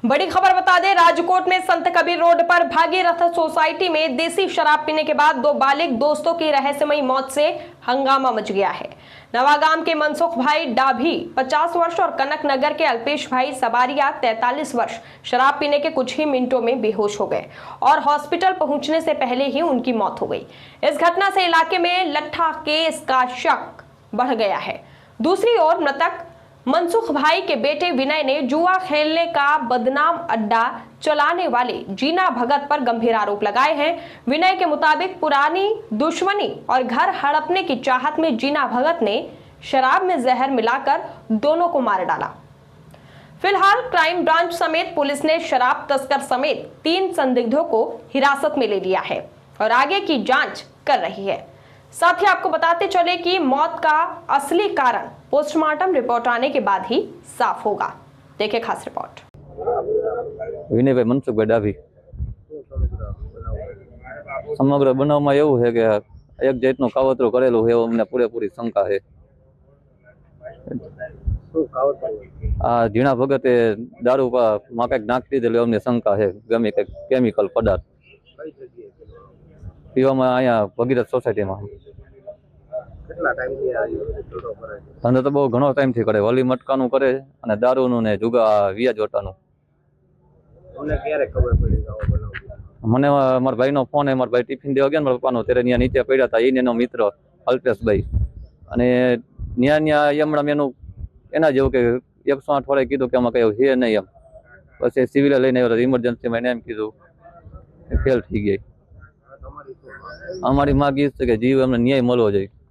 बड़ी खबर बता दें, राजकोट में संत कबीर रोड पर भागीरथ सोसाइटी में देसी शराब पीने के बाद दो बालिग दोस्तों की रहस्यमयी मौत से हंगामा मच गया है। नवागाम के मनसुख भाई डाभी 50 वर्ष और कनक नगर के अल्पेश भाई सबारिया 43 वर्ष शराब पीने के कुछ ही मिनटों में बेहोश हो गए और हॉस्पिटल पहुंचने से पहले ही उनकी मौत हो गई। इस घटना से इलाके में लट्ठा केस का शक बढ़ गया है। दूसरी ओर मृतक मनसुख भाई के बेटे विनय ने जुआ खेलने का बदनाम अड्डा चलाने वाले जीना भगत पर गंभीर आरोप लगाए हैं। विनय के मुताबिक पुरानी दुश्मनी और घर हड़पने की चाहत में जीना भगत ने शराब में जहर मिलाकर दोनों को मार डाला। फिलहाल क्राइम ब्रांच समेत पुलिस ने शराब तस्कर समेत 3 संदिग्धों को हिरासत में ले लिया है और आगे की जांच कर रही है। साथ ही आपको बताते चले कि मौत का असली कारण पोस्टमार्टम रिपोर्ट आने के बाद ही साफ होगा। देखिए खास रिपोर्ट। विनय भाई मनसुख भाई डाभी समग्र बनाव में एवं है कि एक जातनो कावतरो करेलो है अमने पूरेपूरी शंका है। आ जीना भगते दारू में कईक नाखी दीधेलू अमने शंका है। गमे कईक केमिकल पदार्थ पीवा में अँ भगीरथ सोसायटी में धंधो तो बहुत घणो टाइम थी करे। वली मटकानु करे अने दारूनु ने जुगा व्याज वटानु। मने मारा भाई नो फोन है। मारा भाई टिफिन देवा गया मारा पप्पानो तेरे न्या नीचे पड्या था। एनो मित्र अल्पेश भाई अने न्या न्या यमणा मेनु एना जेवुं के 108 वाळे कीधुं के आमां कई हे नहीं एम। पछी सिविल लईने आव्यो। इमरजन्सी में एम कीधुं फेल थई गई। अमारी मांग ए छे के जीव अमने न्याय मळવો જોઈએ।